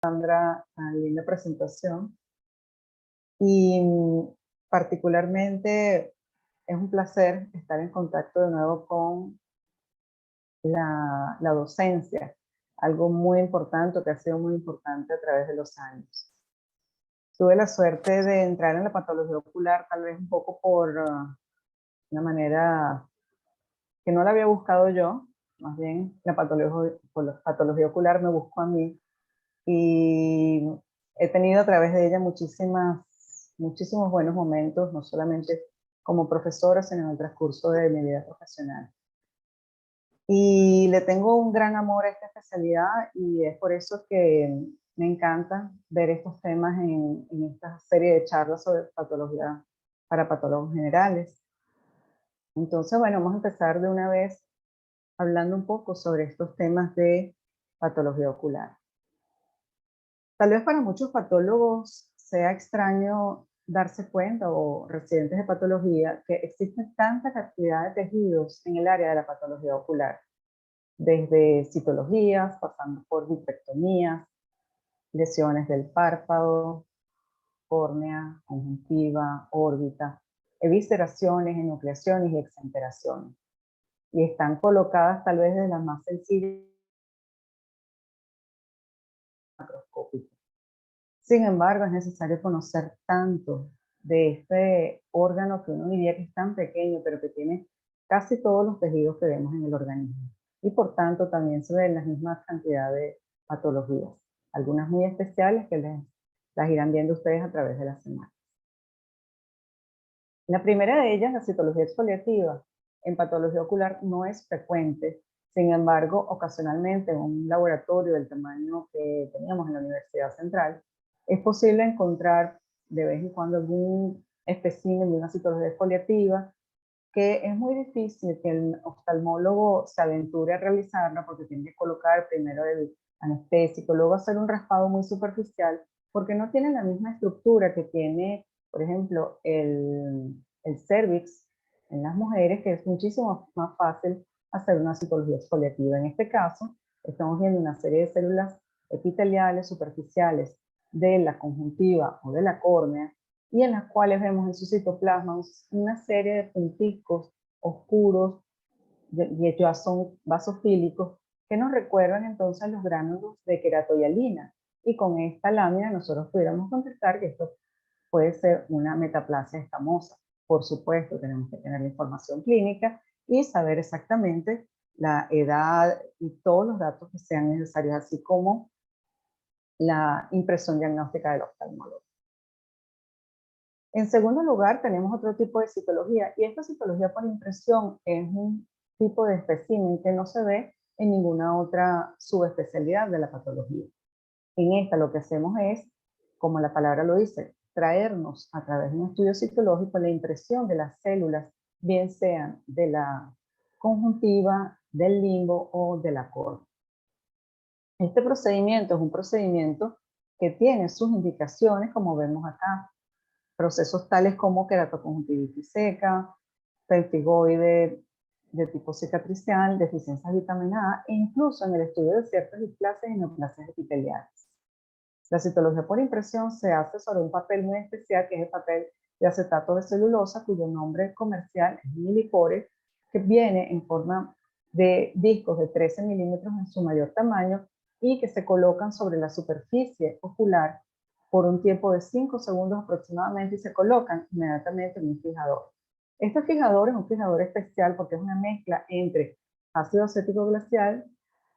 Sandra, tan linda presentación. Y particularmente es un placer estar en contacto de nuevo con la docencia, algo muy importante, que ha sido muy importante a través de los años. Tuve la suerte de entrar en la patología ocular, tal vez un poco por una manera que no la había buscado yo, más bien la patología ocular me buscó a mí, y he tenido a través de ella muchísimos buenos momentos, no solamente como profesora, sino en el transcurso de mi vida profesional. Y le tengo un gran amor a esta especialidad y es por eso que me encanta ver estos temas en esta serie de charlas sobre patología para patólogos generales. Entonces, bueno, vamos a empezar de una vez hablando un poco sobre estos temas de patología ocular. Tal vez para muchos patólogos sea extraño darse cuenta, o residentes de patología, que existe tanta cantidad de tejidos en el área de la patología ocular, desde citologías, pasando por vitrectomías, lesiones del párpado, córnea, conjuntiva, órbita, evisceraciones, enucleaciones y exenteraciones. Y están colocadas tal vez de las más sencillas macroscópicas. Sin embargo, es necesario conocer tanto de este órgano que uno diría que es tan pequeño, pero que tiene casi todos los tejidos que vemos en el organismo. Y por tanto, también se ven las mismas cantidades de patologías, algunas muy especiales que las irán viendo ustedes a través de la semana. La primera de ellas, la citología exfoliativa, en patología ocular no es frecuente. Sin embargo, ocasionalmente en un laboratorio del tamaño que teníamos en la Universidad Central, es posible encontrar de vez en cuando algún espécimen de una citología exfoliativa, que es muy difícil que el oftalmólogo se aventure a realizarla porque tiene que colocar primero el anestésico, luego hacer un raspado muy superficial, porque no tiene la misma estructura que tiene, por ejemplo, el cervix en las mujeres, que es muchísimo más fácil hacer una citología exfoliativa. En este caso, estamos viendo una serie de células epiteliales superficiales de la conjuntiva o de la córnea, y en las cuales vemos en su citoplasma una serie de punticos oscuros, y ya son vasofílicos, que nos recuerdan entonces los gránulos de queratohialina. Y con esta lámina nosotros pudiéramos contestar que esto puede ser una metaplasia escamosa. Por supuesto, tenemos que tener la información clínica y saber exactamente la edad y todos los datos que sean necesarios, así como la impresión diagnóstica del oftalmólogo. En segundo lugar, tenemos otro tipo de citología, y esta citología por impresión es un tipo de espécimen que no se ve en ninguna otra subespecialidad de la patología. En esta lo que hacemos es, como la palabra lo dice, traernos a través de un estudio citológico la impresión de las células, bien sean de la conjuntiva, del limbo o de la córnea. Este procedimiento es un procedimiento que tiene sus indicaciones, como vemos acá. Procesos tales como queratoconjuntivitis seca, pemphigoide de tipo cicatricial, deficiencia de vitamina A, e incluso en el estudio de ciertas displasias y neoplasias epiteliales. La citología por impresión se hace sobre un papel muy especial, que es el papel de acetato de celulosa, cuyo nombre comercial es Millipore, que viene en forma de discos de 13 milímetros en su mayor tamaño y que se colocan sobre la superficie ocular por un tiempo de 5 segundos aproximadamente, y se colocan inmediatamente en un fijador. Este fijador es un fijador especial porque es una mezcla entre ácido acético glacial,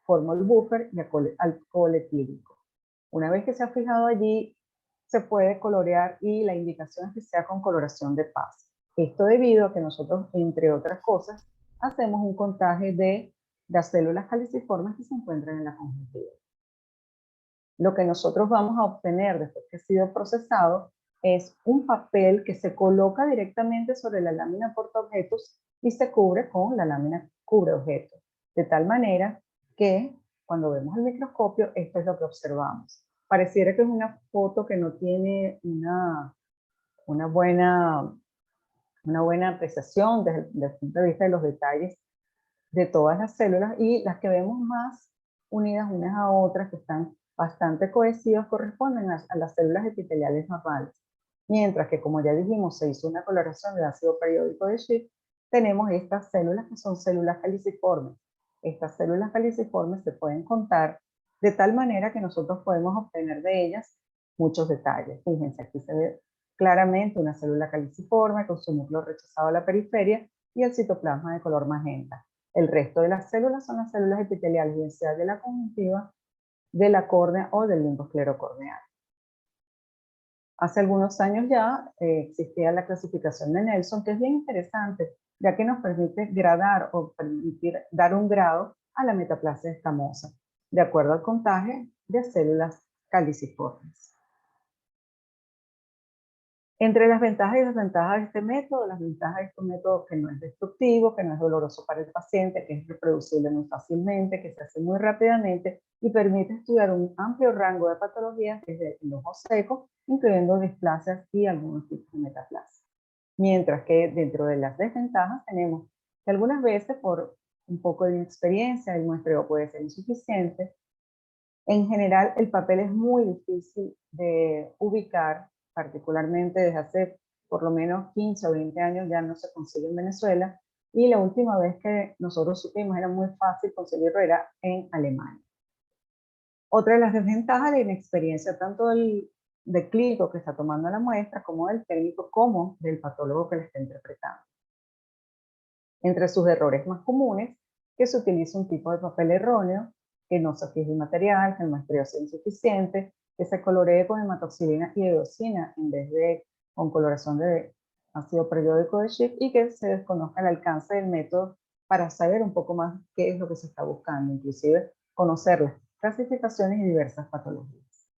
formol buffer y alcohol etílico. Una vez que se ha fijado allí, se puede colorear, y la indicación es que sea con coloración de paz. Esto debido a que nosotros, entre otras cosas, hacemos un contaje de las células caliciformes que se encuentran en la conjuntiva. Lo que nosotros vamos a obtener después que ha sido procesado es un papel que se coloca directamente sobre la lámina portaobjetos y se cubre con la lámina cubreobjetos, de tal manera que cuando vemos el microscopio, esto es lo que observamos. Pareciera que es una foto que no tiene una buena apreciación desde el punto de vista de los detalles de todas las células, y las que vemos más unidas unas a otras, que están bastante cohesivas corresponden a las células epiteliales normales. Mientras que, como ya dijimos, se hizo una coloración de ácido periódico de Schiff, tenemos estas células que son células caliciformes. Estas células caliciformes se pueden contar de tal manera que nosotros podemos obtener de ellas muchos detalles. Fíjense, aquí se ve claramente una célula caliciforme con su núcleo rechazado a la periferia y el citoplasma de color magenta. El resto de las células son las células epiteliales, bien sea de la conjuntiva, de la córnea o del limbo esclerocorneal. Hace algunos años ya existía la clasificación de Nelson, que es bien interesante, ya que nos permite gradar o permitir dar un grado a la metaplasia escamosa, de acuerdo al contagio de células caliciformes. Entre las ventajas y desventajas de este método, las ventajas de este método que no es destructivo, que no es doloroso para el paciente, que es reproducible muy fácilmente, que se hace muy rápidamente y permite estudiar un amplio rango de patologías desde el ojo seco, incluyendo displasias y algunos tipos de metaplasia. Mientras que dentro de las desventajas tenemos que algunas veces por un poco de inexperiencia el muestreo puede ser insuficiente. En general, el papel es muy difícil de ubicar, particularmente desde hace por lo menos 15 o 20 años ya no se consigue en Venezuela, y la última vez que nosotros supimos era muy fácil conseguirlo era en Alemania. Otra de las desventajas, la inexperiencia tanto del clínico que está tomando la muestra, como del técnico, como del patólogo que la está interpretando. Entre sus errores más comunes, que se utiliza un tipo de papel erróneo, que no se fije el material, que el muestreo sea insuficiente, que se coloree con hematoxilina y eosina en vez de con coloración de ácido periódico de Schiff, y que se desconozca el alcance del método para saber un poco más qué es lo que se está buscando, inclusive conocer las clasificaciones y diversas patologías.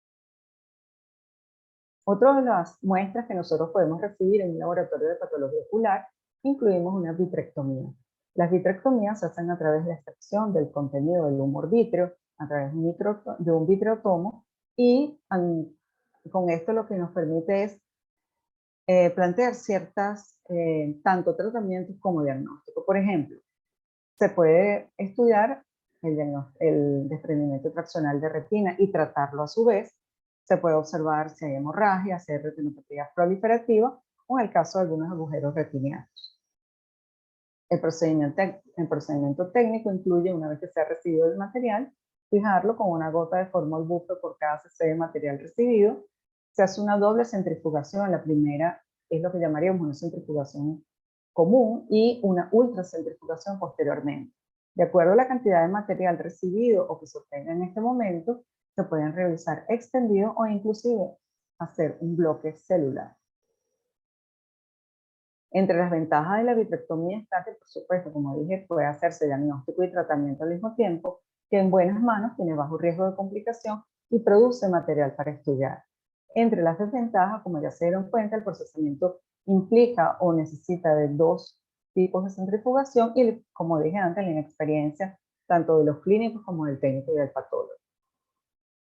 Otra de las muestras que nosotros podemos recibir en un laboratorio de patología ocular, incluimos una vitrectomía. Las vitrectomías se hacen a través de la extracción del contenido del humor vítreo a través de un vitreotomo, y con esto lo que nos permite es plantear ciertas, tanto tratamientos como diagnósticos. Por ejemplo, se puede estudiar el desprendimiento traccional de retina y tratarlo a su vez. Se puede observar si hay hemorragia, si hay retinopatía proliferativa o en el caso de algunos agujeros retinianos. El procedimiento técnico incluye, una vez que se ha recibido el material, fijarlo con una gota de formol bufe por cada cc de material recibido. Se hace una doble centrifugación. La primera es lo que llamaríamos una centrifugación común y una ultracentrifugación posteriormente. De acuerdo a la cantidad de material recibido o que se obtenga en este momento, se pueden realizar extendidos o inclusive hacer un bloque celular. Entre las ventajas de la vitrectomía está que, por supuesto, como dije, puede hacerse diagnóstico y tratamiento al mismo tiempo, que en buenas manos tiene bajo riesgo de complicación y produce material para estudiar. Entre las desventajas, como ya se dieron cuenta, el procesamiento implica o necesita de dos tipos de centrifugación y, como dije antes, la inexperiencia tanto de los clínicos como del técnico y del patólogo.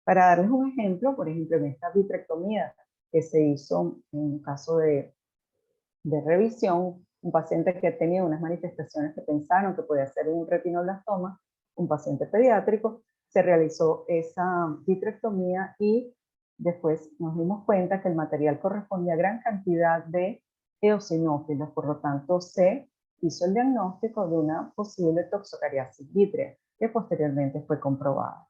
Para darles un ejemplo, por ejemplo, en esta vitrectomía que se hizo en un caso de revisión, un paciente que tenía unas manifestaciones que pensaron que podía ser un retinoblastoma, un paciente pediátrico, se realizó esa vitrectomía y después nos dimos cuenta que el material correspondía a gran cantidad de eosinófilos, por lo tanto se hizo el diagnóstico de una posible toxocariasis vítrea, que posteriormente fue comprobada.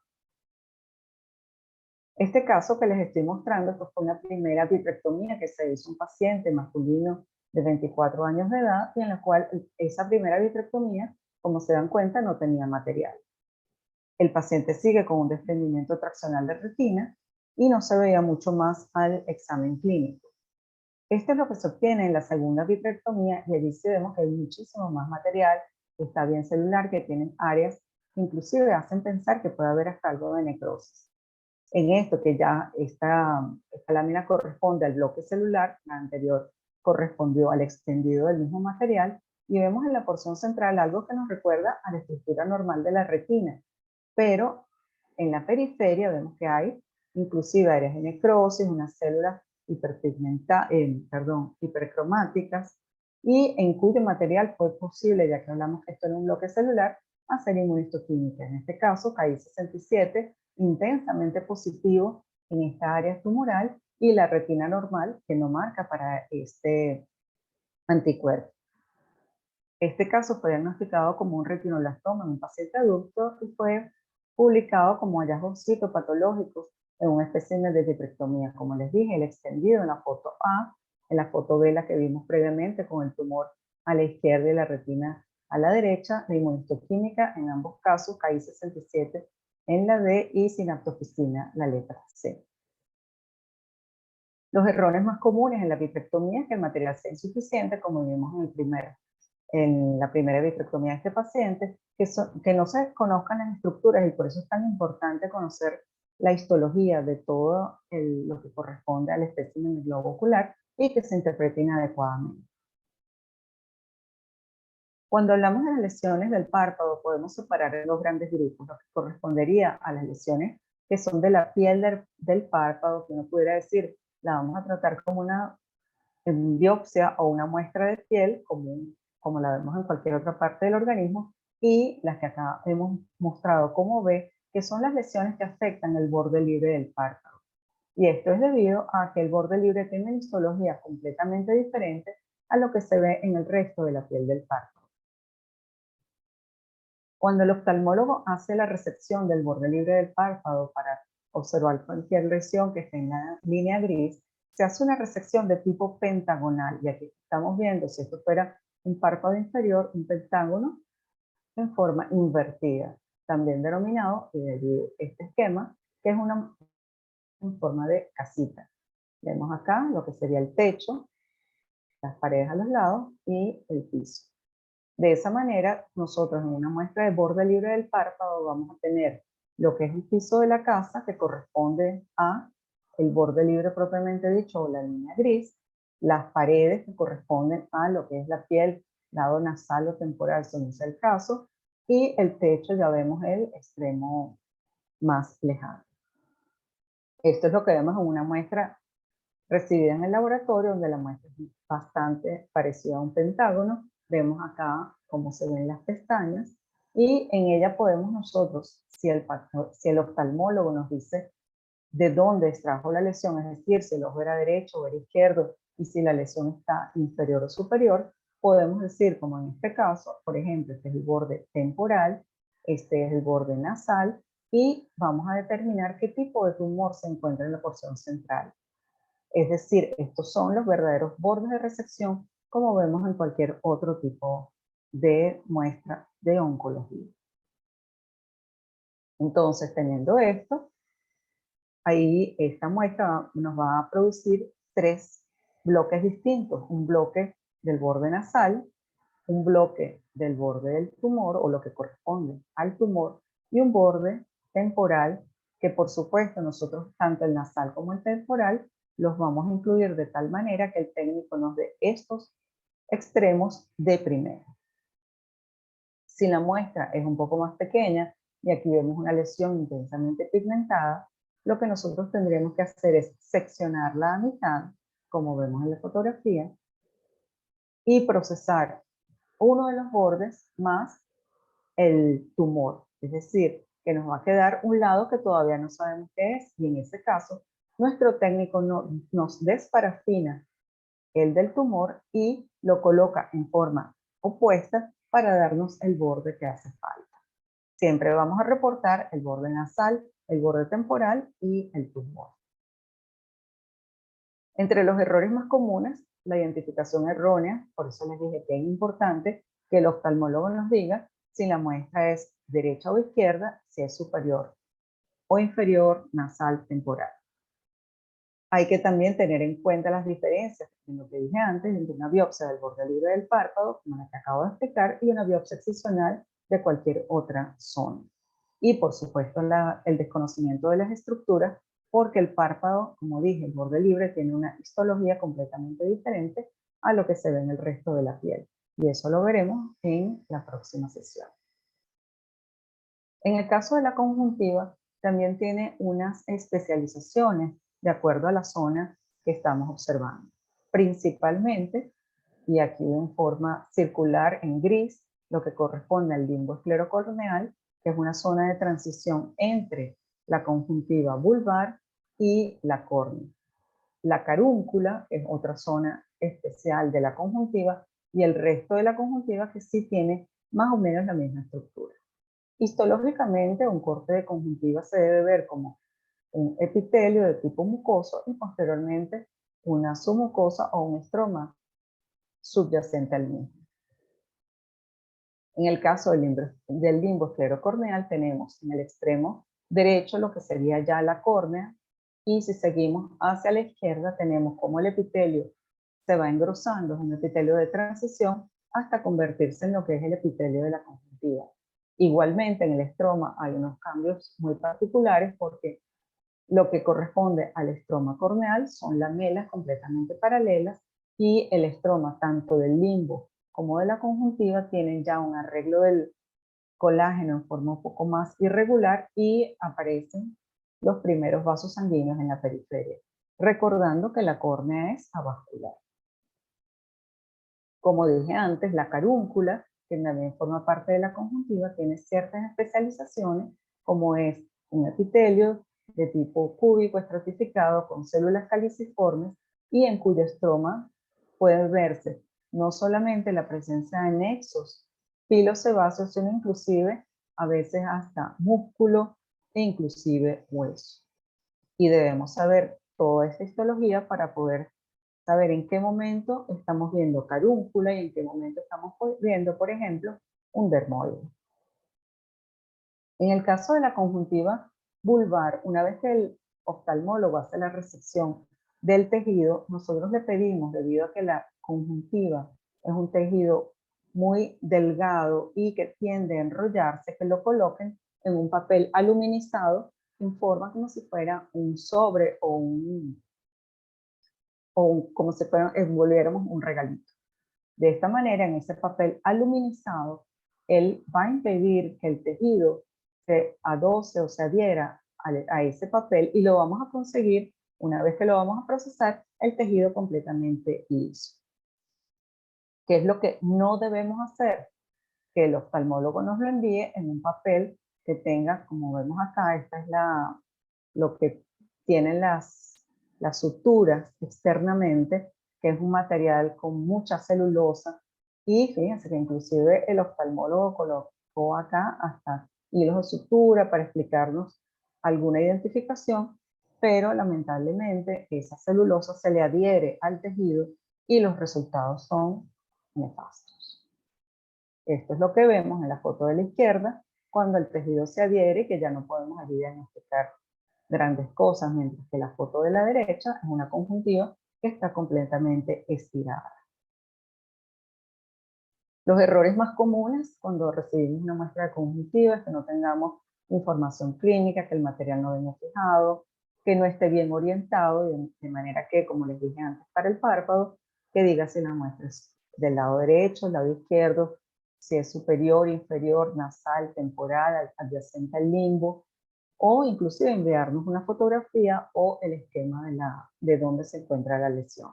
Este caso que les estoy mostrando fue una primera vitrectomía que se hizo un paciente masculino de 24 años de edad, y en la cual esa primera vitrectomía, como se dan cuenta, no tenía material. El paciente sigue con un desprendimiento traccional de retina y no se veía mucho más al examen clínico. Esto es lo que se obtiene en la segunda vitrectomía, y allí sí vemos que hay muchísimo más material, que está bien celular, que tienen áreas que inclusive hacen pensar que puede haber hasta algo de necrosis. En esto, que ya esta lámina corresponde al bloque celular, la anterior correspondió al extendido del mismo material, y vemos en la porción central algo que nos recuerda a la estructura normal de la retina, pero en la periferia vemos que hay inclusive áreas de necrosis, unas células hipercromáticas, y en cuyo material fue posible, ya que hablamos que esto era un bloque celular, hacer inmunistoquímica. En este caso, KI67 intensamente positivo en esta área tumoral y la retina normal que no marca para este anticuerpo. Este caso fue diagnosticado como un retinoblastoma en un paciente adulto y fue publicado como hallazgos citopatológicos en un espécimen de vitrectomía. Como les dije, el extendido en la foto A, en la foto B, la que vimos previamente con el tumor a la izquierda y la retina a la derecha, la inmunohistoquímica en ambos casos, KI67 en la D y sinaptofisina, la letra C. Los errores más comunes en la vitrectomía es que el material sea insuficiente, como vimos en la primera vitrectomía de este paciente, que no se conozcan las estructuras, y por eso es tan importante conocer la histología de todo lo que corresponde al espécimen del globo ocular y que se interprete inadecuadamente. Cuando hablamos de las lesiones del párpado, podemos separar en dos grandes grupos, lo que correspondería a las lesiones que son de la piel del párpado, que uno pudiera decir, la vamos a tratar como una biopsia o una muestra de piel común, como la vemos en cualquier otra parte del organismo, y las que acá hemos mostrado como B, que son las lesiones que afectan el borde libre del párpado. Y esto es debido a que el borde libre tiene una histología completamente diferente a lo que se ve en el resto de la piel del párpado. Cuando el oftalmólogo hace la resección del borde libre del párpado para observar cualquier lesión que esté en la línea gris, se hace una resección de tipo pentagonal. Y aquí estamos viendo, si esto fuera un párpado inferior, un pentágono en forma invertida, también denominado, y de allí este esquema, que es una en forma de casita. Vemos acá lo que sería el techo, las paredes a los lados y el piso. De esa manera, nosotros en una muestra de borde libre del párpado vamos a tener lo que es el piso de la casa, que corresponde a el borde libre propiamente dicho, o la línea gris, las paredes que corresponden a lo que es la piel, lado nasal o temporal, según sea el caso, y el techo ya vemos el extremo más lejano. Esto es lo que vemos en una muestra recibida en el laboratorio, donde la muestra es bastante parecida a un pentágono. Vemos acá cómo se ven las pestañas y en ella podemos nosotros, si el oftalmólogo nos dice de dónde extrajo la lesión, es decir, si el ojo era derecho o era izquierdo y si la lesión está inferior o superior, podemos decir, como en este caso, por ejemplo, este es el borde temporal, este es el borde nasal, y vamos a determinar qué tipo de tumor se encuentra en la porción central. Es decir, estos son los verdaderos bordes de resección, como vemos en cualquier otro tipo de muestra de oncología. Entonces, teniendo esto, ahí esta muestra nos va a producir tres bloques distintos. Un bloque del borde nasal, un bloque del borde del tumor, o lo que corresponde al tumor, y un borde temporal, que por supuesto nosotros, tanto el nasal como el temporal, los vamos a incluir de tal manera que el técnico nos dé estos extremos de primera. Si la muestra es un poco más pequeña, y aquí vemos una lesión intensamente pigmentada, lo que nosotros tendremos que hacer es seccionarla a mitad, como vemos en la fotografía, y procesar uno de los bordes más el tumor. Es decir, que nos va a quedar un lado que todavía no sabemos qué es, y en ese caso, nuestro técnico nos desparafina el del tumor y lo coloca en forma opuesta para darnos el borde que hace falta. Siempre vamos a reportar el borde nasal, el borde temporal y el tumor. Entre los errores más comunes, la identificación errónea, por eso les dije que es importante que el oftalmólogo nos diga si la muestra es derecha o izquierda, si es superior o inferior, nasal, temporal. Hay que también tener en cuenta las diferencias en lo que dije antes entre una biopsia del borde libre del párpado, como la que acabo de explicar, y una biopsia excisional de cualquier otra zona. Y por supuesto el desconocimiento de las estructuras, porque el párpado, como dije, el borde libre tiene una histología completamente diferente a lo que se ve en el resto de la piel. Y eso lo veremos en la próxima sesión. En el caso de la conjuntiva, también tiene unas especializaciones de acuerdo a la zona que estamos observando. Principalmente, y aquí en forma circular en gris, lo que corresponde al limbo esclerocorneal, que es una zona de transición entre la conjuntiva vulvar y la córnea. La carúncula es otra zona especial de la conjuntiva y el resto de la conjuntiva que sí tiene más o menos la misma estructura. Histológicamente, un corte de conjuntiva se debe ver como un epitelio de tipo mucoso y posteriormente una submucosa o un estroma subyacente al mismo. En el caso del limbo esclerocorneal tenemos en el extremo derecho lo que sería ya la córnea, y si seguimos hacia la izquierda tenemos como el epitelio se va engrosando, es un epitelio de transición hasta convertirse en lo que es el epitelio de la conjuntiva. Igualmente en el estroma hay unos cambios muy particulares porque lo que corresponde al estroma corneal son lamelas completamente paralelas, y el estroma tanto del limbo como de la conjuntiva tienen ya un arreglo del colágeno en forma un poco más irregular y aparecen los primeros vasos sanguíneos en la periferia, recordando que la córnea es avascular. Como dije antes, la carúncula, que también forma parte de la conjuntiva, tiene ciertas especializaciones, como es un epitelio de tipo cúbico estratificado con células caliciformes y en cuyo estroma puede verse no solamente la presencia de nexos pilosebáceos, sino inclusive a veces hasta músculo e inclusive hueso. Y debemos saber toda esta histología para poder saber en qué momento estamos viendo carúncula y en qué momento estamos viendo, por ejemplo, un dermoide. En el caso de la conjuntiva vulvar, una vez que el oftalmólogo hace la resección del tejido, nosotros le pedimos, debido a que la conjuntiva es un tejido muy delgado y que tiende a enrollarse, que lo coloquen en un papel aluminizado en forma como si fuera un sobre o como si envolviéramos un regalito. De esta manera, en ese papel aluminizado, él va a impedir que el tejido se adose o se adhiera a ese papel, y lo vamos a conseguir, una vez que lo vamos a procesar, el tejido completamente liso. ¿Qué es lo que no debemos hacer? Que el oftalmólogo nos lo envíe en un papel que tenga, como vemos acá, esta es lo que tienen las suturas externamente, que es un material con mucha celulosa, y fíjense que inclusive el oftalmólogo colocó acá hasta hilos de sutura para explicarnos alguna identificación, pero lamentablemente esa celulosa se le adhiere al tejido y los resultados son nefastos. Esto es lo que vemos en la foto de la izquierda, cuando el tejido se adhiere y que ya no podemos allí diagnosticar grandes cosas, mientras que la foto de la derecha es una conjuntiva que está completamente estirada. Los errores más comunes cuando recibimos una muestra de conjuntiva es que no tengamos información clínica, que el material no venga fijado, que no esté bien orientado, de manera que, como les dije antes, para el párpado, que diga si la muestra es del lado derecho, del lado izquierdo, si es superior, inferior, nasal, temporal, adyacente al limbo, o inclusive enviarnos una fotografía o el esquema de dónde se encuentra la lesión.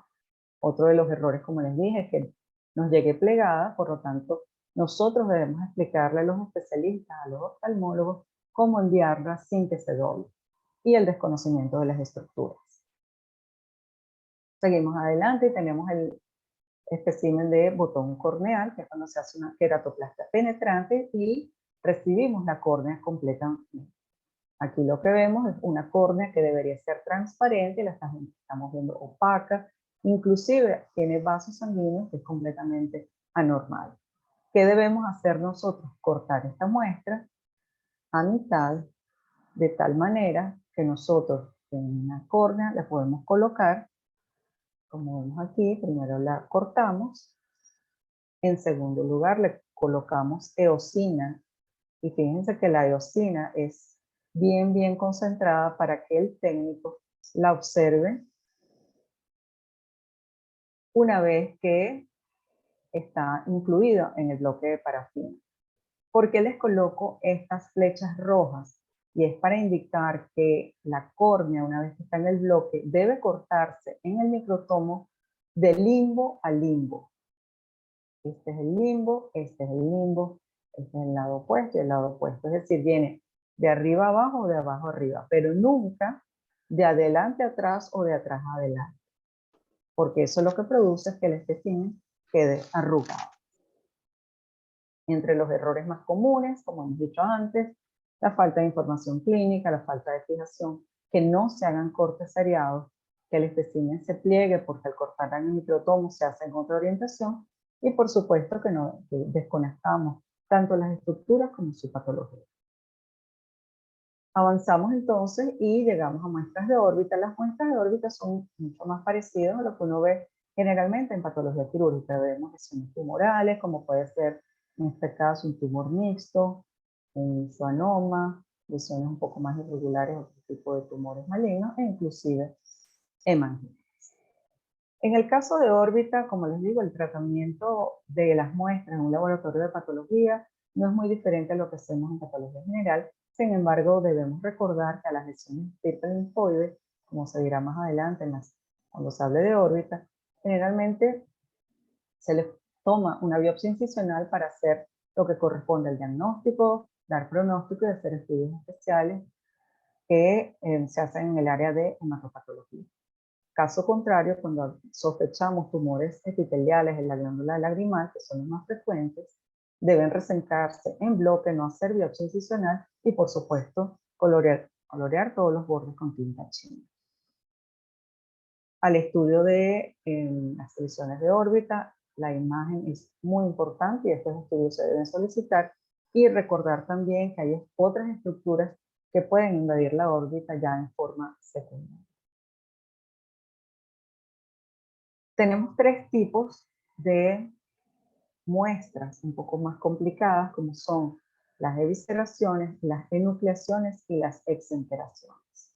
Otro de los errores, como les dije, es que nos llegue plegada, por lo tanto, nosotros debemos explicarle a los especialistas, a los oftalmólogos, cómo enviarla sin que se doble, y el desconocimiento de las estructuras. Seguimos adelante y tenemos el espécimen de botón corneal, que es cuando se hace una queratoplastia penetrante y recibimos la córnea completamente. Aquí lo que vemos es una córnea que debería ser transparente, la estamos viendo opaca, inclusive tiene vasos sanguíneos, que es completamente anormal. ¿Qué debemos hacer nosotros? Cortar esta muestra a mitad, de tal manera que nosotros en una córnea la podemos colocar, como vemos aquí, primero la cortamos, en segundo lugar le colocamos eosina, y fíjense que la eosina es bien concentrada para que el técnico la observe una vez que está incluido en el bloque de parafina. ¿Por qué les coloco estas flechas rojas? Y es para indicar que la córnea, una vez que está en el bloque, debe cortarse en el microtomo de limbo a limbo. Este es el limbo, este es el limbo, este es el lado opuesto y el lado opuesto. Es decir, viene de arriba a abajo o de abajo a arriba, pero nunca de adelante a atrás o de atrás a adelante, porque eso lo que produce es que el espécimen quede arrugado. Entre los errores más comunes, como hemos dicho antes, la falta de información clínica, la falta de fijación, que no se hagan cortes seriados, que el espécimen se pliegue porque al cortar en el microtomo se hace en otra orientación, y por supuesto que desconectamos tanto las estructuras como su patología. Avanzamos entonces y llegamos a muestras de órbita. Las muestras de órbita son mucho más parecidas a lo que uno ve generalmente en patología quirúrgica. Vemos lesiones tumorales, como puede ser en este caso un tumor mixto, un schwannoma, lesiones un poco más irregulares, otro tipo de tumores malignos e inclusive hemangiomas. En el caso de órbita, como les digo, el tratamiento de las muestras en un laboratorio de patología no es muy diferente a lo que hacemos en patología general. Sin embargo, debemos recordar que a las lesiones de estirpe linfoide, como se dirá más adelante cuando se hable de órbita, generalmente se les toma una biopsia incisional para hacer lo que corresponde al diagnóstico, dar pronóstico y hacer estudios especiales que se hacen en el área de hematopatología. Caso contrario, cuando sospechamos tumores epiteliales en la glándula lagrimal, que son los más frecuentes, deben resentarse en bloque, no hacer biopsia incisional y, por supuesto, colorear todos los bordes con tinta china. Al estudio de las lesiones de órbita, la imagen es muy importante y estos estudios se deben solicitar, y recordar también que hay otras estructuras que pueden invadir la órbita ya en forma secundaria. Tenemos tres tipos de muestras un poco más complicadas, como son las evisceraciones, las enucleaciones y las exenteraciones.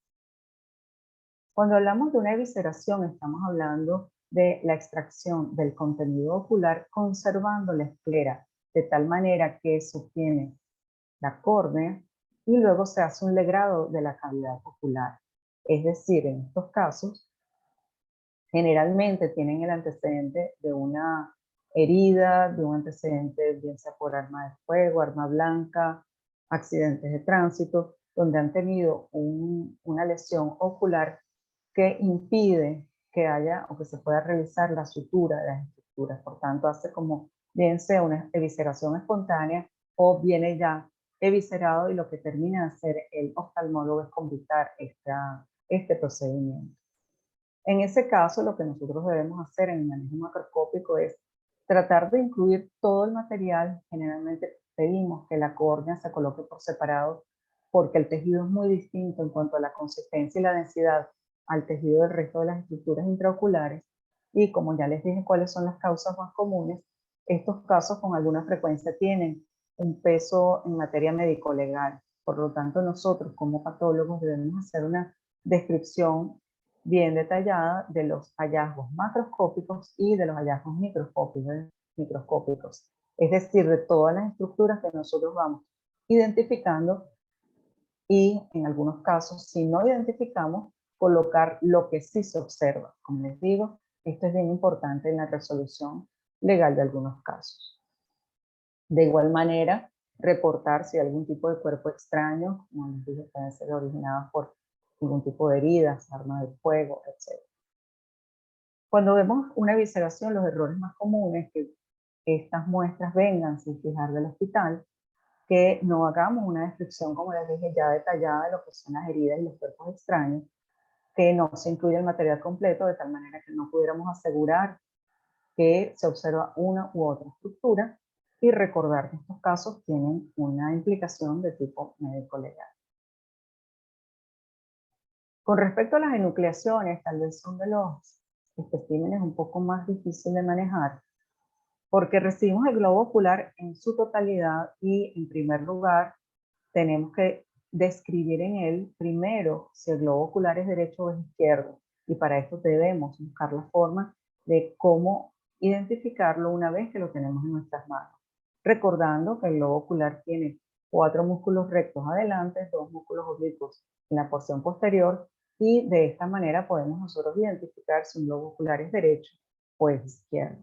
Cuando hablamos de una evisceración, estamos hablando de la extracción del contenido ocular conservando la esclera, de tal manera que se obtiene la córnea y luego se hace un legrado de la cavidad ocular. Es decir, en estos casos, generalmente tienen el antecedente de una herida, de un antecedente bien sea por arma de fuego, arma blanca, accidentes de tránsito, donde han tenido una lesión ocular que impide que haya o que se pueda revisar la sutura de las estructuras. Por tanto, hace como bien sea una evisceración espontánea o viene ya eviscerado, y lo que termina de hacer el oftalmólogo es completar este procedimiento. En ese caso, lo que nosotros debemos hacer en el manejo macroscópico es tratar de incluir todo el material. Generalmente pedimos que la córnea se coloque por separado porque el tejido es muy distinto en cuanto a la consistencia y la densidad al tejido del resto de las estructuras intraoculares. Y como ya les dije cuáles son las causas más comunes, estos casos con alguna frecuencia tienen un peso en materia médico-legal. Por lo tanto, nosotros como patólogos debemos hacer una descripción bien detallada de los hallazgos macroscópicos y de los hallazgos microscópicos. Es decir, de todas las estructuras que nosotros vamos identificando, y en algunos casos, si no identificamos, colocar lo que sí se observa. Como les digo, esto es bien importante en la resolución legal de algunos casos. De igual manera, reportar si hay algún tipo de cuerpo extraño, como les dije, pueden ser originados por algún tipo de heridas, armas de fuego, etc. Cuando vemos una evisceración, los errores más comunes es que estas muestras vengan sin fijar del hospital, que no hagamos una descripción, como les dije, ya detallada de lo que son las heridas y los cuerpos extraños, que no se incluye el material completo, de tal manera que no pudiéramos asegurar que se observa una u otra estructura, y recordar que estos casos tienen una implicación de tipo médico-legal. Con respecto a las enucleaciones, tal vez son de los especímenes un poco más difíciles de manejar, porque recibimos el globo ocular en su totalidad y, en primer lugar, tenemos que describir en él primero si el globo ocular es derecho o es izquierdo, y para esto debemos buscar la forma de cómo identificarlo una vez que lo tenemos en nuestras manos. Recordando que el globo ocular tiene 4 músculos rectos adelante, 2 músculos oblicuos en la porción posterior, y de esta manera podemos nosotros identificar si un globo ocular es derecho o es izquierdo.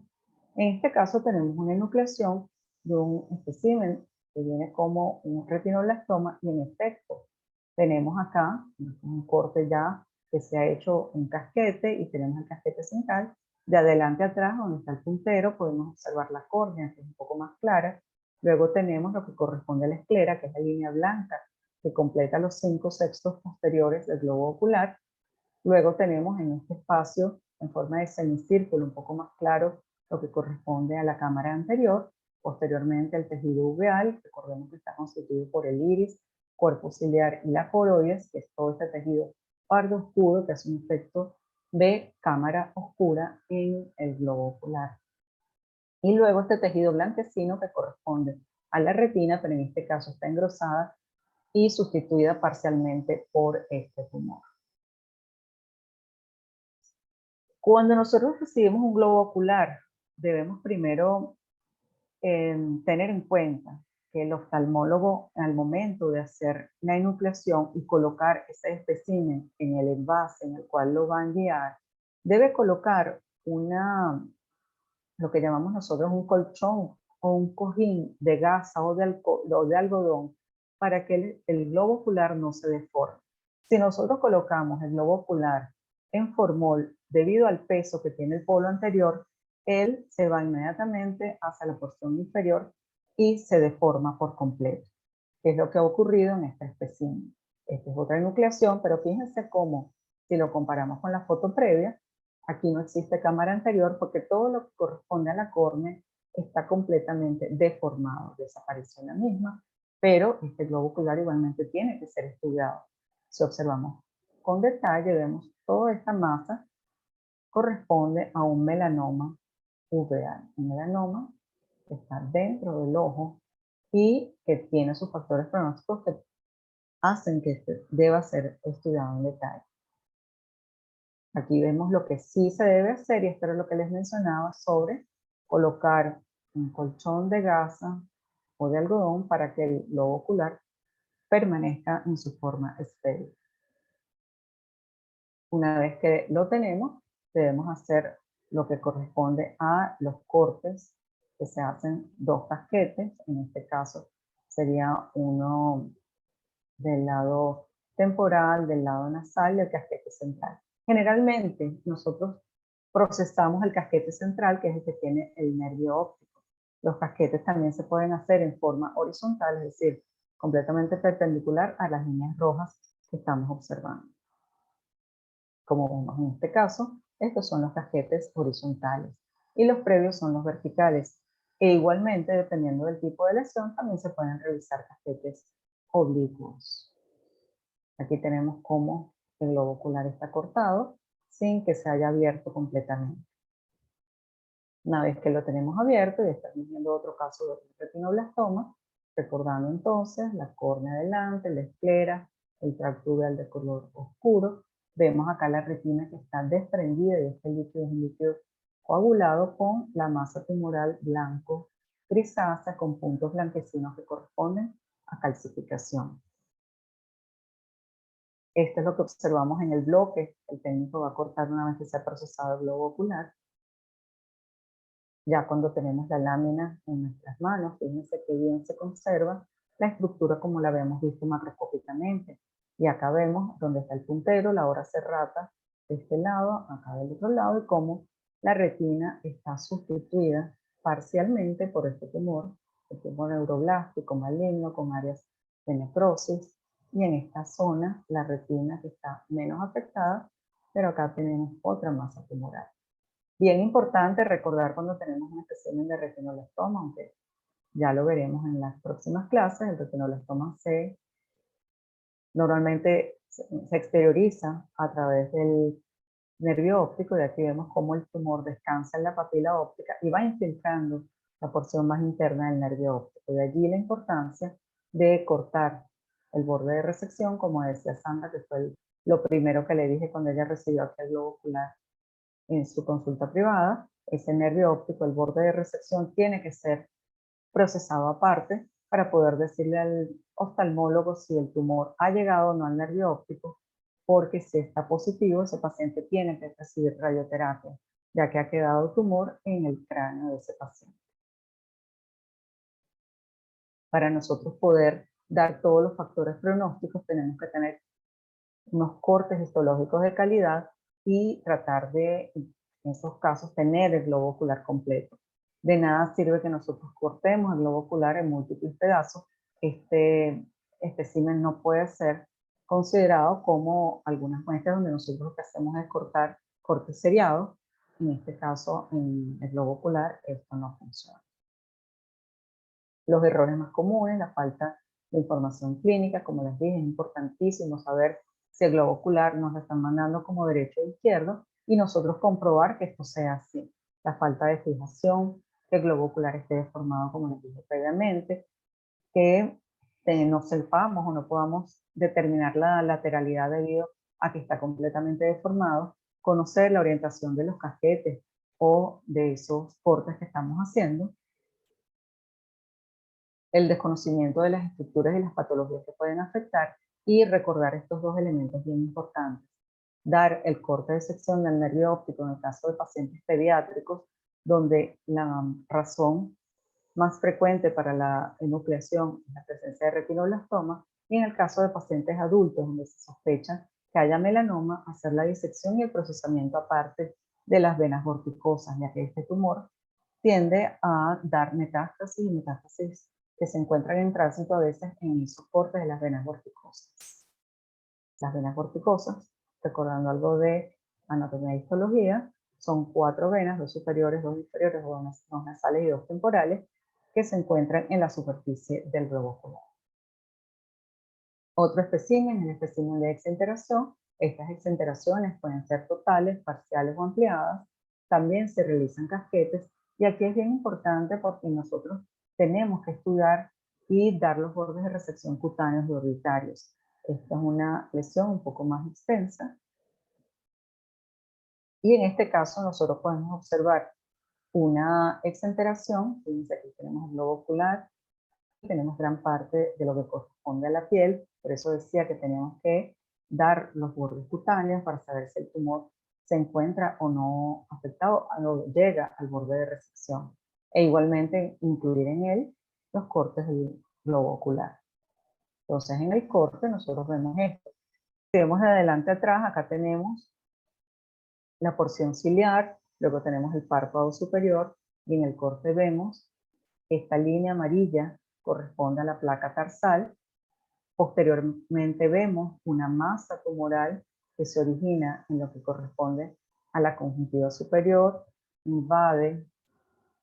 En este caso tenemos una enucleación de un espécimen que viene como un retinoblastoma, y en efecto, tenemos acá un corte ya que se ha hecho un casquete y tenemos el casquete central. De adelante a atrás, donde está el puntero, podemos observar la córnea, que es un poco más clara. Luego tenemos lo que corresponde a la esclera, que es la línea blanca, que completa los 5 sextos posteriores del globo ocular. Luego tenemos en este espacio, en forma de semicírculo, un poco más claro, lo que corresponde a la cámara anterior. Posteriormente el tejido uveal, recordemos que está constituido por el iris, cuerpo ciliar y la coroides, que es todo este tejido pardo oscuro que hace un efecto de cámara oscura en el globo ocular. Y luego este tejido blanquecino que corresponde a la retina, pero en este caso está engrosada y sustituida parcialmente por este tumor. Cuando nosotros recibimos un globo ocular, debemos primero tener en cuenta que el oftalmólogo, al momento de hacer la enucleación y colocar ese espécimen en el envase en el cual lo va a enviar, debe colocar lo que llamamos nosotros un colchón o un cojín de gasa o de algodón para que el globo ocular no se deforme. Si nosotros colocamos el globo ocular en formol debido al peso que tiene el polo anterior, él se va inmediatamente hacia la porción inferior y se deforma por completo, que es lo que ha ocurrido en esta espécimen. Esta es otra enucleación, pero fíjense cómo, si lo comparamos con la foto previa, aquí no existe cámara anterior porque todo lo que corresponde a la córnea está completamente deformado, desapareció la misma, pero este globo ocular igualmente tiene que ser estudiado. Si observamos con detalle, vemos toda esta masa corresponde a un melanoma uveal. Un melanoma que está dentro del ojo y que tiene sus factores pronósticos que hacen que este deba ser estudiado en detalle. Aquí vemos lo que sí se debe hacer, y esto era lo que les mencionaba sobre colocar un colchón de gasa o de algodón para que el globo ocular permanezca en su forma esférica. Una vez que lo tenemos, debemos hacer lo que corresponde a los cortes que se hacen 2 casquetes. En este caso sería uno del lado temporal, del lado nasal y el casquete central. Generalmente nosotros procesamos el casquete central, que es el que tiene el nervio óptico. Los casquetes también se pueden hacer en forma horizontal, es decir, completamente perpendicular a las líneas rojas que estamos observando. Como vemos en este caso, estos son los casquetes horizontales y los previos son los verticales. E igualmente, dependiendo del tipo de lesión, también se pueden realizar casquetes oblicuos. Aquí tenemos cómo el globo ocular está cortado sin que se haya abierto completamente. Una vez que lo tenemos abierto, y estamos viendo otro caso de retinoblastoma, recordando entonces la córnea delante, la esclera, el tracto uveal de color oscuro, vemos acá la retina que está desprendida y este líquido es un líquido coagulado con la masa tumoral blanco grisácea con puntos blanquecinos que corresponden a calcificación. Esto es lo que observamos en el bloque. El técnico va a cortar una vez que se ha procesado el globo ocular. Ya cuando tenemos la lámina en nuestras manos, fíjense que bien se conserva la estructura como la habíamos visto macroscópicamente. Y acá vemos dónde está el puntero, la hora serrata de este lado, acá del otro lado, y cómo la retina está sustituida parcialmente por este tumor, el tumor neuroblástico maligno con áreas de necrosis. Y en esta zona la retina que está menos afectada, pero acá tenemos otra masa tumoral. Bien importante recordar cuando tenemos un espécimen de retinoblastoma, aunque ya lo veremos en las próximas clases. El retinoblastoma normalmente se exterioriza a través del nervio óptico, y aquí vemos cómo el tumor descansa en la papila óptica y va infiltrando la porción más interna del nervio óptico. De allí la importancia de cortar el borde de resección, como decía Sandra, que fue lo primero que le dije cuando ella recibió aquel globo ocular en su consulta privada. Ese nervio óptico, el borde de resección, tiene que ser procesado aparte para poder decirle al oftalmólogo si el tumor ha llegado o no al nervio óptico, porque si está positivo, ese paciente tiene que recibir radioterapia, ya que ha quedado tumor en el cráneo de ese paciente. Para nosotros poder dar todos los factores pronósticos, tenemos que tener unos cortes histológicos de calidad y tratar de, en esos casos, tener el globo ocular completo. De nada sirve que nosotros cortemos el globo ocular en múltiples pedazos. Este espécimen no puede ser considerado como algunas muestras donde nosotros lo que hacemos es cortar cortes seriados. En este caso, en el globo ocular, esto no funciona. Los errores más comunes, la falta de información clínica, como les dije, es importantísimo saber si el globo ocular nos lo están mandando como derecho o izquierdo y nosotros comprobar que esto sea así. La falta de fijación, que el globo ocular esté deformado como les dije previamente, que no sepamos o no podamos determinar la lateralidad debido a que está completamente deformado, conocer la orientación de los casquetes o de esos cortes que estamos haciendo, el desconocimiento de las estructuras y las patologías que pueden afectar y recordar estos dos elementos bien importantes. Dar el corte de sección del nervio óptico en el caso de pacientes pediátricos, donde la razón más frecuente para la enucleación es la presencia de retinoblastoma, y en el caso de pacientes adultos donde se sospecha que haya melanoma, hacer la disección y el procesamiento aparte de las venas vorticosas, ya que este tumor tiende a dar metástasis y metástasis que se encuentran en tránsito a veces en esos cortes de las venas vorticosas. Las venas vorticosas, recordando algo de anatomía e histología, son 4 venas, 2 superiores, 2 inferiores, 2 nasales y 2 temporales, que se encuentran en la superficie del globo ocular. Otro espécimen es el espécimen de exenteración. Estas exenteraciones pueden ser totales, parciales o ampliadas. También se realizan casquetes y aquí es bien importante porque nosotros tenemos que estudiar y dar los bordes de resección cutáneos y orbitarios. Esta es una lesión un poco más extensa y en este caso nosotros podemos observar una exenteración. Fíjense, aquí tenemos el globo ocular, tenemos gran parte de lo que corresponde a la piel, por eso decía que tenemos que dar los bordes cutáneos para saber si el tumor se encuentra o no afectado o llega al borde de resección. E igualmente incluir en él los cortes del globo ocular. Entonces en el corte nosotros vemos esto. Si vemos de adelante a atrás, acá tenemos la porción ciliar, luego tenemos el párpado superior y en el corte vemos esta línea amarilla corresponde a la placa tarsal. Posteriormente vemos una masa tumoral que se origina en lo que corresponde a la conjuntiva superior, invade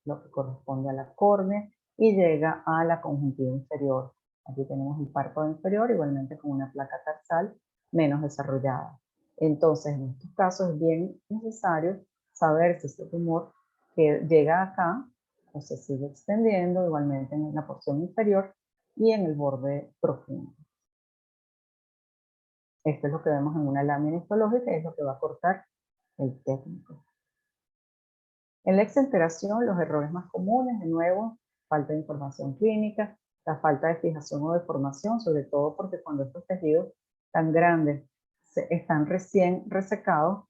lo que corresponde a la córnea y llega a la conjuntiva inferior. Aquí tenemos el párpado inferior, igualmente con una placa tarsal menos desarrollada. Entonces, en estos casos es bien necesario saber si este tumor que llega acá o se sigue extendiendo, igualmente en la porción inferior y en el borde profundo. Esto es lo que vemos en una lámina histológica y es lo que va a cortar el técnico. En la exenteración, los errores más comunes, de nuevo, falta de información clínica, la falta de fijación o deformación, sobre todo porque cuando estos tejidos tan grandes están recién resecados,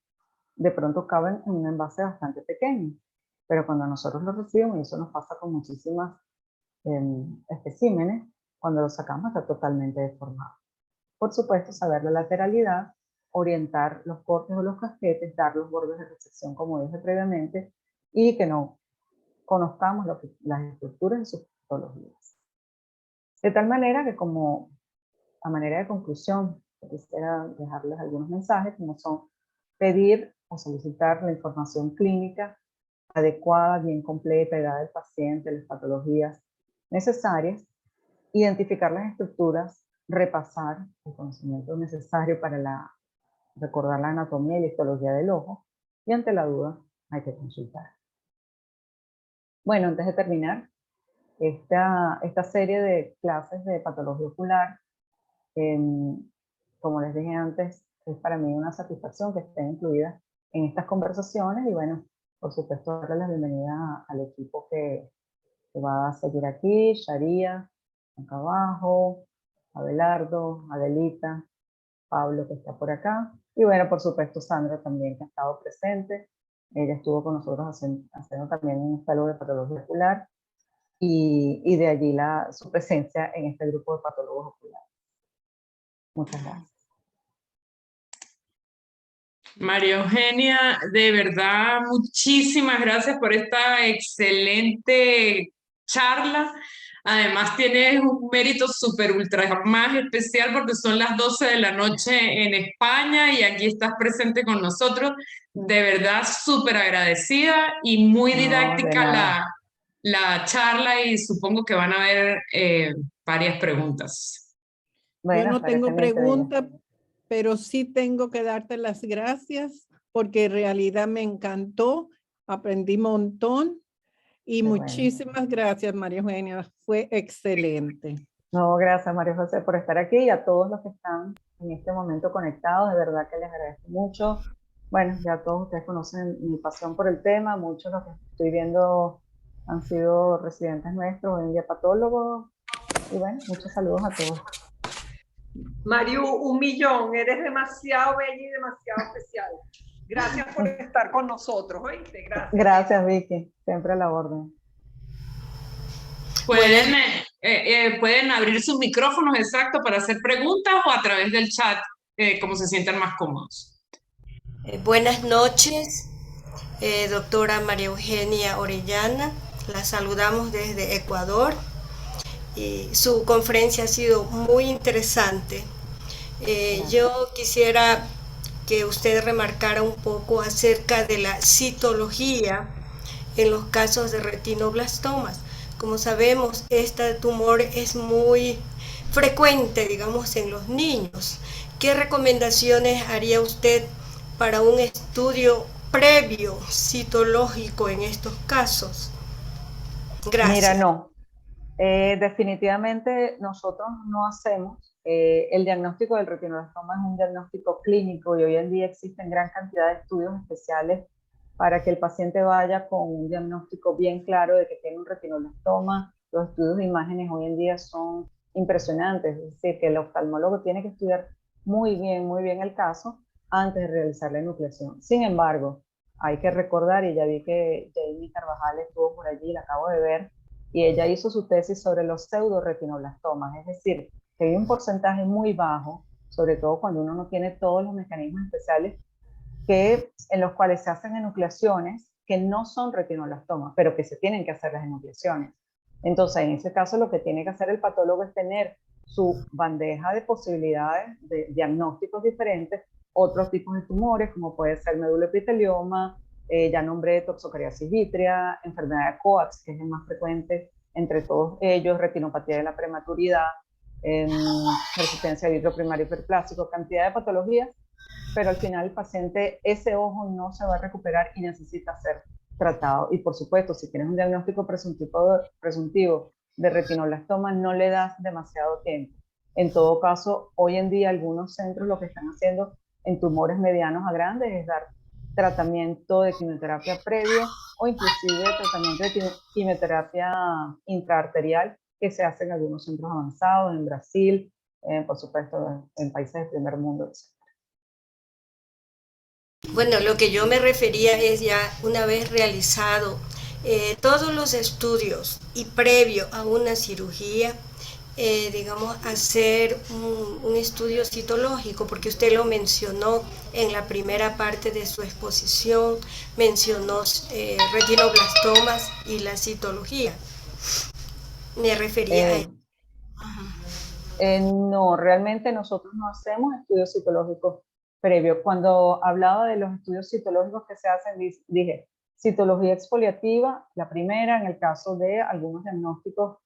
de pronto caben en un envase bastante pequeño. Pero cuando nosotros los recibimos, y eso nos pasa con muchísimas especímenes, cuando los sacamos está totalmente deformado. Por supuesto, saber la lateralidad, orientar los cortes o los casquetes, dar los bordes de resección como dije previamente, y que no conozcamos las estructuras y sus patologías. De tal manera que como a manera de conclusión, quisiera dejarles algunos mensajes como son pedir o solicitar la información clínica adecuada, bien completa, edad del paciente, las patologías necesarias, identificar las estructuras, repasar el conocimiento necesario para recordar la anatomía y la histología del ojo, y ante la duda hay que consultar. Bueno, antes de terminar, esta serie de clases de patología ocular, como les dije antes, es para mí una satisfacción que estén incluidas en estas conversaciones y bueno, por supuesto, darle la bienvenida al equipo que va a seguir aquí, Sharia, acá abajo, Abelardo, Adelita, Pablo que está por acá, y bueno, por supuesto Sandra también que ha estado presente. Ella estuvo con nosotros haciendo también un fellow de patología ocular. y de allí su presencia en este grupo de patólogos oculares. Muchas gracias. María Eugenia, de verdad, muchísimas gracias por esta excelente charla. Además, tienes un mérito súper ultra más especial porque son las 12 de la noche en España y aquí estás presente con nosotros. De verdad, súper agradecida y muy didáctica la charla y supongo que van a haber varias preguntas. Bueno, yo no tengo excelente, pregunta, pero sí tengo que darte las gracias porque en realidad me encantó, aprendí un montón y muchísimas gracias, María Eugenia, fue excelente. No, gracias María José por estar aquí y a todos los que están en este momento conectados, de verdad que les agradezco mucho. Bueno, ya todos ustedes conocen mi pasión por el tema, muchos de los que estoy viendo han sido residentes nuestros, hoy en día patólogos, y bueno, muchos saludos a todos. Mariu, 1.000.000, eres demasiado bella y demasiado especial. Gracias por estar con nosotros, ¿oíste? Gracias. Gracias, Vicky, siempre a la orden. Pueden abrir sus micrófonos exacto para hacer preguntas o a través del chat, como se sientan más cómodos. Buenas noches, doctora María Eugenia Orellana. La saludamos desde Ecuador. Su conferencia ha sido muy interesante. Yo quisiera que usted remarcara un poco acerca de la citología en los casos de retinoblastomas. Como sabemos, este tumor es muy frecuente, digamos, en los niños. ¿Qué recomendaciones haría usted para un estudio previo citológico en estos casos? Gracias. Mira, no. Definitivamente nosotros no hacemos. El diagnóstico del retinoblastoma es un diagnóstico clínico y hoy en día existen gran cantidad de estudios especiales para que el paciente vaya con un diagnóstico bien claro de que tiene un retinoblastoma. Los estudios de imágenes hoy en día son impresionantes, es decir, que el oftalmólogo tiene que estudiar muy bien el caso antes de realizar la enucleación. Sin embargo, hay que recordar, y ya vi que Jamie Carvajal estuvo por allí, la acabo de ver, y ella hizo su tesis sobre los pseudoretinoblastomas, es decir, que hay un porcentaje muy bajo, sobre todo cuando uno no tiene todos los mecanismos especiales en los cuales se hacen enucleaciones que no son retinoblastomas, pero que se tienen que hacer las enucleaciones. Entonces, en ese caso, lo que tiene que hacer el patólogo es tener su bandeja de posibilidades de diagnósticos diferentes, otros tipos de tumores, como puede ser medulloepitelioma, ya nombré toxocariasis vítrea, enfermedad de Coats, que es el más frecuente entre todos ellos, retinopatía de la prematuridad, resistencia al vitro primario hiperplástico, cantidad de patologías, pero al final el paciente, ese ojo no se va a recuperar y necesita ser tratado. Y por supuesto, si tienes un diagnóstico presuntivo de retinoblastoma, no le das demasiado tiempo. En todo caso, hoy en día algunos centros lo que están haciendo en tumores medianos a grandes es dar tratamiento de quimioterapia previo o inclusive tratamiento de quimioterapia intraarterial que se hace en algunos centros avanzados, en Brasil, por supuesto en países del primer mundo, etc. Bueno, lo que yo me refería es ya una vez realizado todos los estudios y previo a una cirugía, digamos, hacer un estudio citológico, porque usted lo mencionó en la primera parte de su exposición, mencionó retinoblastomas y la citología. Me refería a eso. No, realmente nosotros no hacemos estudios citológicos previos. Cuando hablaba de los estudios citológicos que se hacen, dije citología exfoliativa, la primera en el caso de algunos diagnósticos,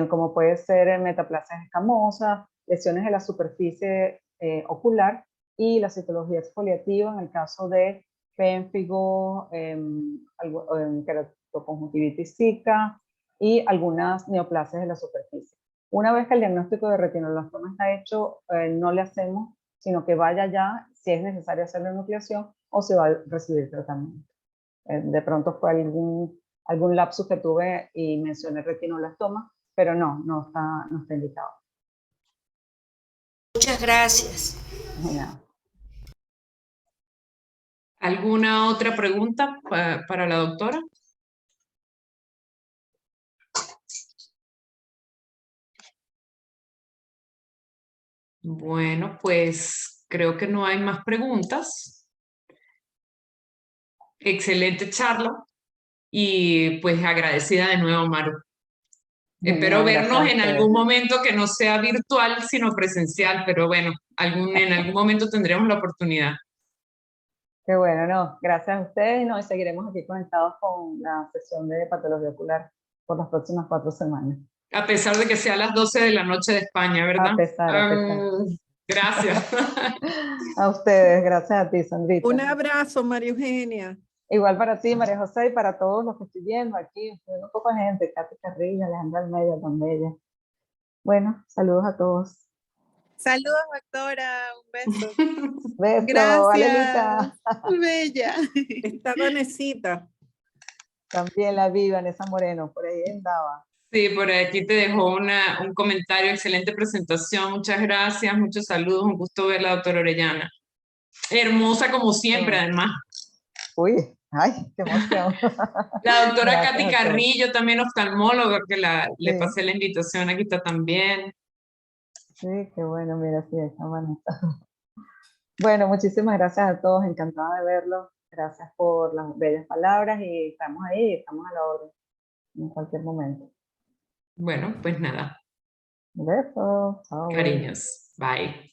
como puede ser metaplasias escamosas, lesiones de la superficie ocular, y la citología exfoliativa en el caso de pénfigo, queratoconjuntivitis zika y algunas neoplasias de la superficie. Una vez que el diagnóstico de retinoblastoma está hecho, no le hacemos, sino que vaya ya, si es necesario hacer la enucleación o se va a recibir tratamiento. De pronto fue algún lapsus que tuve y mencioné retinoblastoma, pero no está indicado. Muchas gracias. ¿Alguna otra pregunta para la doctora? Bueno, pues creo que no hay más preguntas. Excelente charla y pues agradecida de nuevo, Maru. Espero No, gracias vernos a en ustedes. algún momento que no sea virtual, sino presencial, pero bueno, en algún momento tendremos la oportunidad. Qué bueno, no, gracias a ustedes, no, y seguiremos aquí conectados con la sesión de patología ocular por las próximas 4 semanas. A pesar de que sea a las 12 de la noche de España, ¿verdad? A pesar. Gracias. A ustedes, gracias a ti, Sandrita. Un abrazo, María Eugenia. Igual para ti, María José, y para todos los que estoy viendo aquí, un poco de gente, Katy Carrillo, Alejandra Almeida, tan bella. Bueno, saludos a todos. Saludos, doctora. Un beso. Beso, Gracias. Alelita. Bella. Está Vanesita. También la vi, Vanessa Moreno, por ahí andaba. Sí, por aquí te dejó un comentario, excelente presentación, muchas gracias, muchos saludos, un gusto ver la doctora Orellana. Hermosa como siempre, además. Uy, ay, qué emoción. La doctora Gracias Katy a todos. Carrillo, también oftalmóloga, que le Sí. pasé la invitación, aquí está también. Sí, qué bueno, mira, sí, esa manita. Bueno, muchísimas gracias a todos, encantada de verlos. Gracias por las bellas palabras y estamos ahí, estamos a la orden en cualquier momento. Bueno, pues nada, Un beso, chao. cariños, bye.